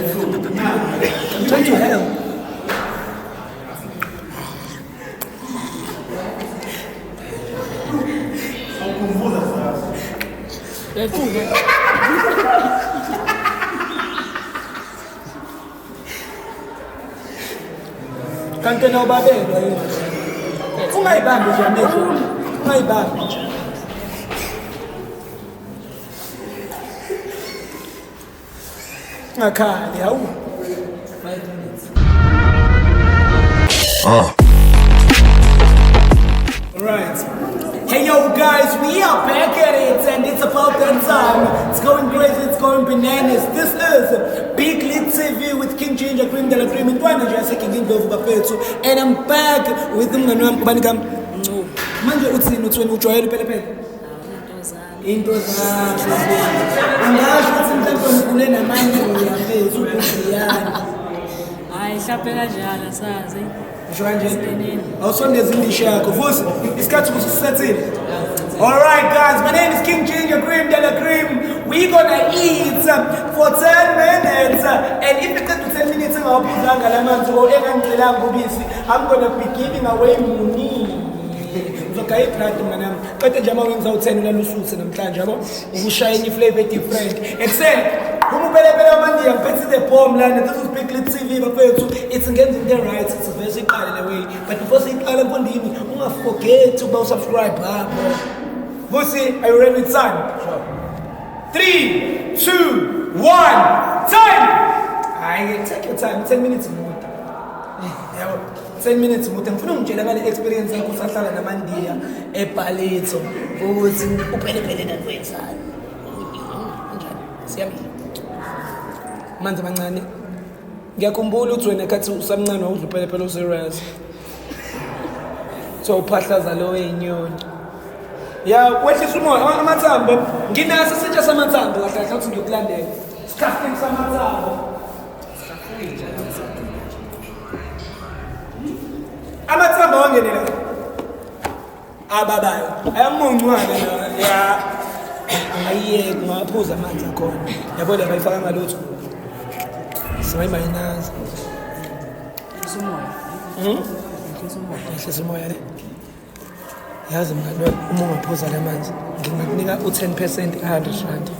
I'm trying to help. Kanti nobabelwa yini? Ungayibambi nje amehlo. Ungayibambi nje. Ngakhali hawu. 5 minutes. Right. Hey yo guys, we are back at it and it's about that time. It's going crazy, it's going bananas. This is gLiTtv with King Ginger Cream Dela Cream and Twana Jasa King Ndlovu Bafethu. And I'm back with umngani wami kubani kam. Manje uthini uthweni ujwayele pelepele? Into zakho. Angasho ukuthi mhlawumbe ngikule namanje ngiyafeza ukuziyana. Hayi hlaphe kanjalo sazi. Ngisho kanje awusondeza indisha yakho futhi isikhathi kusisethile. All right guys, my name is King Ginger Cream Dela Cream. We're gonna eat for 10 minutes and if it's 10 minutes ngawuphuzanga lamanzi or engangicelanga ubisi, I'm gonna be giving away money. Ngizogaya ibrand manami. Qede nje amawenza u10 lalususe namhlanje yabo. Ukushayina iflavor different. Excel. Kuma upelepele amandiya ngiphethe the bomb lana. This is gLiTtv bafethu. It's ngenza into right. It's very iqale way. But before siqala mfondini, ungaforget to subscribe lapho. Vusi, are you ready with time? Sure. 3, 2, 1, time! Aye, take your time. 10 minutes more. Yeah, 10 minutes more. Ngifuna ungitshela ngale experience yakho usahlala namandiya ePaletho ukuthi upelepele nakwenzani. Siyami. Manje mancane. Ngiyakhumbula ukuthi wena khathi usamncane wawudla upelepele userious. So uphahlaza lo wenyoni. Ya wehlisa umoya amathambo nginaso sitsha samathambo kahle kahle ukuthi ngiyokulandela scaffolding samathambo amathambo wangenela ababayo ayamuncwane ya ayiyeke ngaphuza amanzi akhona yabo le bayifaka ngalutho simayinazi Usumoya. Ehlisa umoya le yazi mngani uma ungaphuza lamanzi ngingakunika u10% 100 rand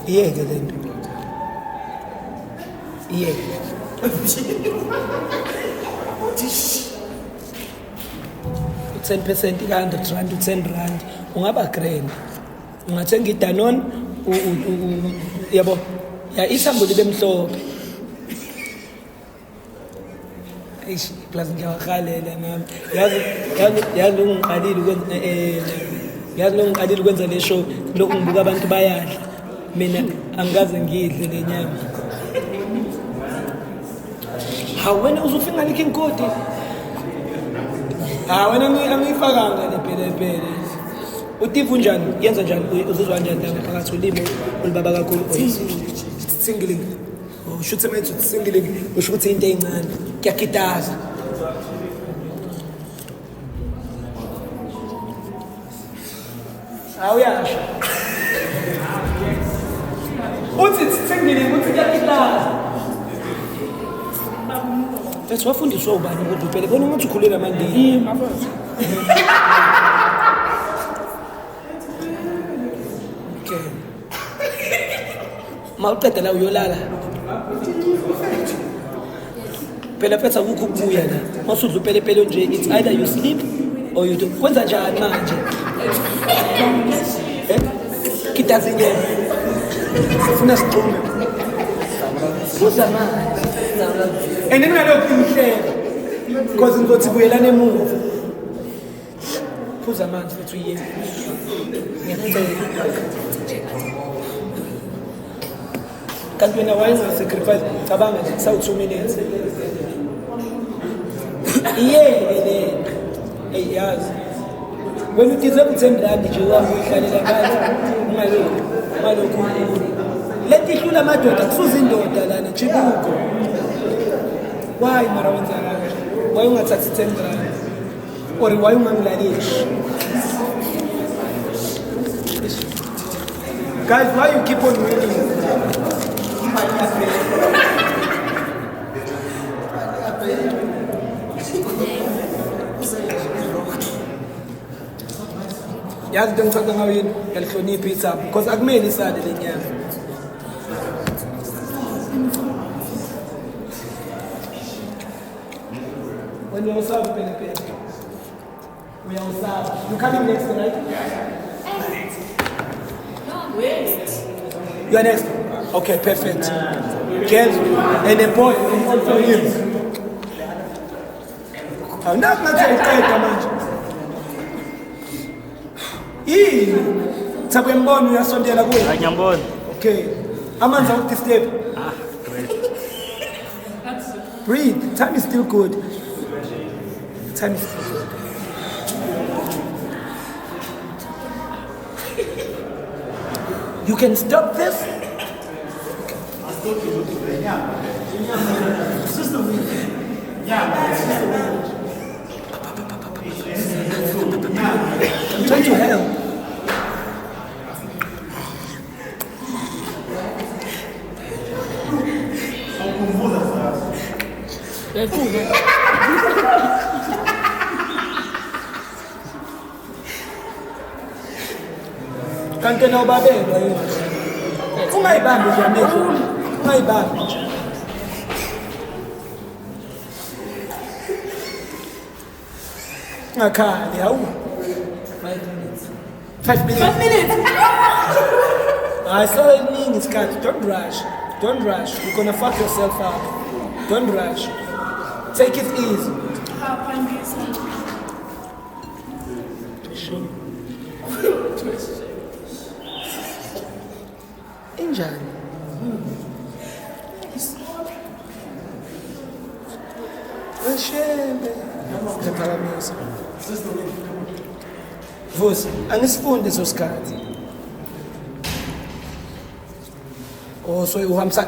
iyeke lento iyeke 10% 100 rand 10 rand ungaba grand ungathenga iDanone yabo ya isambu libe mhlophe eish plus ngiyakhalela nami yazi ungiqalile ukwenza yazi ungiqalile ukwenza le show lokhu ngibuka abantu bayadla mina angikaze ngidle lenyama wena uzufika ngike inkodi wena angifakanga lepelepele utivu njani yenza njani uzizwa njani ngaphakathi ulimo ulibaba kakhulu singling ushuthe manje singling usho ukuthi into encane kuyakitaza awuyasho uthi singling uthi kuyakitaza that's wafundiswa ubani ukuthi phela bona ukuthi ukhulela manje mafethu okay mawuqeda la uyolala phela phetha ukukho ukubuya la masudla upelepele nje it's either you sleep or you do kwenza njani manje kitazi ngeke sifuna siqume uzama and then ngalokho imhlelo because ngizothi buyelana emuva phuza amanzi futhi uyiye ngiyacela kanti wena wayenza sacrifice cabanga nje sawu2 minutes iyele hey yazi wena udeserve 10 rand nje uyahlalela phansi ungalokho lethi hlula amadoda kusuza indoda lana chibuko why mara wenza kanje why ungathathi 10 rand or why ungangilalishi guys why you keep on winning yazi into engicela ngayo yini yalihlonipha ithambo because akumele isale lenyanga. When you're served, we are served. You coming next, right? No, wait. You are next. Okay, perfect. Girls and the boy and also him. I'm not going to tell you. Sabembona uyasondela kuwe. Anyambona. Okay. Amanzi awudisturb. Great. Breathe. Time is still good. Time is still good. You can stop this. I'm trying to help. Kanti na ubabelwa yini? Ungayibambi nje amehlo. Ungayibambi. Ngakhali hawu. 5 minutes. 5 minutes. I saw it mean it's cut. Don't rush. Don't rush. You're gonna fuck yourself up. Don't rush. Take it easy. Injani? Weshebe. Ngaphakamisa. Vusi, angisifundi leso sikhathi. Oh, so uhamba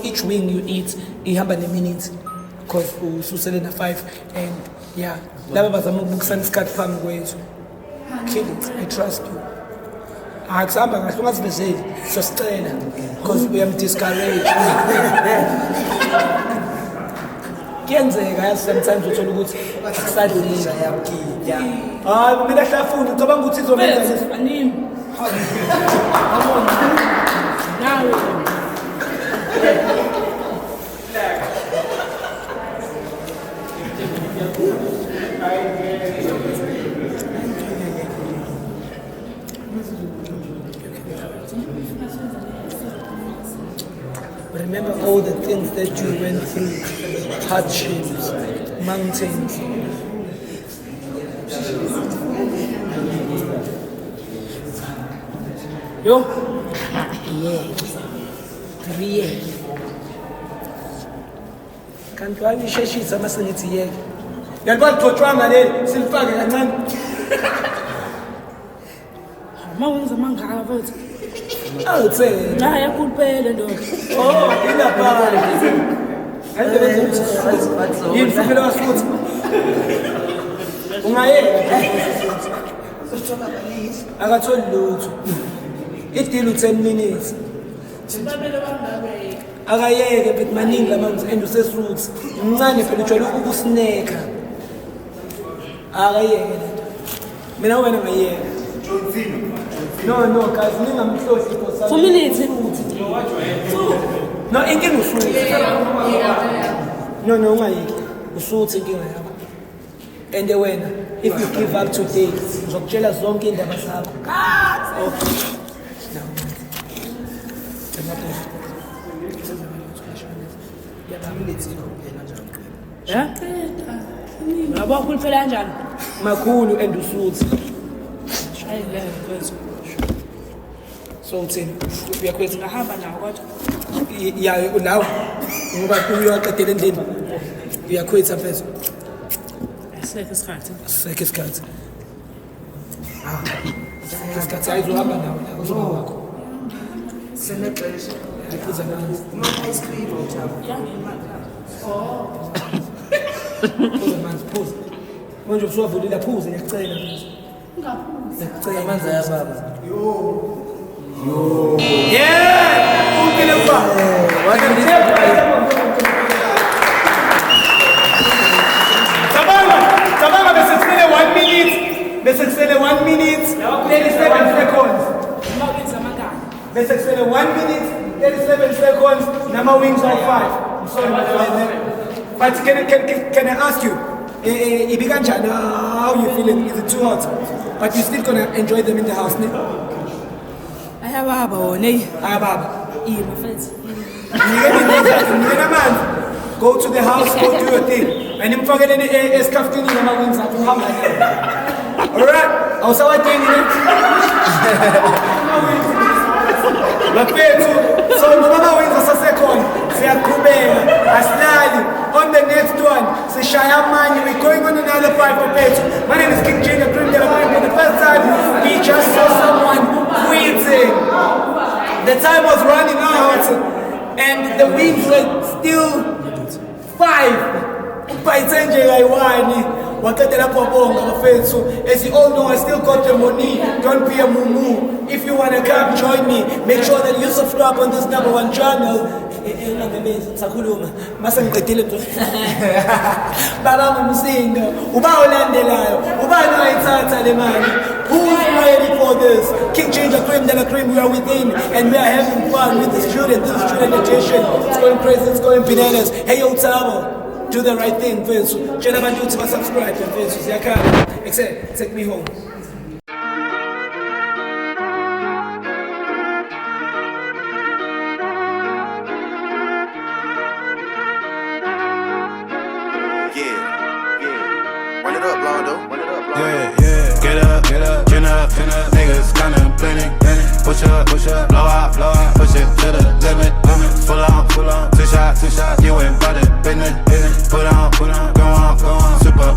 each wing you eat ihamba ne-minutes because ususele na 5 and yeah, laba bazama ukubukisana isikhathi phambi kwethu. Kill it, I trust you. Akusamba kahle ungazibezeli sosicela because uyamdiscourage. Kuyenzeka yazi sometimes uthola ukuthi akusadlisa yabukiya. Hayi kumele ahlafune ucabanga ukuthi izomela Animi. Nawe. Remember all the things that you went through, hardships, mountains. Yo? Yeah. Kanti wayisheshisa mase ngithi yeke. Uyabona gcotshwanga leli silifake kancane. Mawenza mangaka mfethu. Awuthe. La yakuphela ndoda. Oh, ilapha. Hayi benze. Yini futhi wasuthi? Ungayeka. Akatholi lutho. Idile 10 minutes. Akayeke but maningi amanzi and usesroots. Mncane phela ujwayele ukusineka. Akayeke lento. Mina wena ngayeka. No, guys, ningamhlosi for some 4 minutes. No, inkinga usuthi. No, ungayeki. Usuthi inkinga yakho. And wena, if you give up today, uzokutshela zonke indaba zakho. Okay. Yeah? Ngaba ukhulifela kanjani? Makhulu and usuthi. Shayile mfethu. So uthini? Uyakhwetha Ngahamba nawo kodwa. ya nawo ngoba uyaqedela endlini. Uyakhwetha mfethu. Asekho isikhathi. Sekho isikhathi. Isikhathi ayizohamba nawo la uzoba wakho. Senexesha. Ngiphuza namanzi. No-ice cream or Phuza amanzi, phuza. Manje usuvulile phuza ngiyacela manje. Ngiyacela amanzi ayababa. Yo. Yeah! Unkele kwa. Let's explain 1 minute, 37 seconds, number wings are 5. I'm sorry about that. But can I ask you, how you feeling? Is it too hot? But you're still gonna enjoy them in the house, ne? I have a haba, ne? I have a Yeah, my friends. Go to the house, go do your thing. And if forget any escafini, number wings are 2. Alright, I was out there. So Mama wins a second. On the next one, we're going on another 5 for Petu. My name is King Jane, for the first time we just saw someone quitting. The time was running out and the wins were still 5. By as you all know, I still got the money. Don't be a mumu. If you want to come join me, make sure that you subscribe on this #1 channel. Who's ready for this? King Ginger Cream, Della Cream, we are within and we are having fun with the student. This is student edition. It's going crazy, it's going bananas. Hey yo, Tabo. Do the right thing, Vinsu. Gentlemen, do to subscribe, Vinsu. Except, take me home. Run it up, Londo. Run it up, Londo. Yeah. Get up, chin up. Niggas contemplating. Push up, blow out, push it to the limit. Full on, two shot, you ain't bout it, business. Put on, go on, super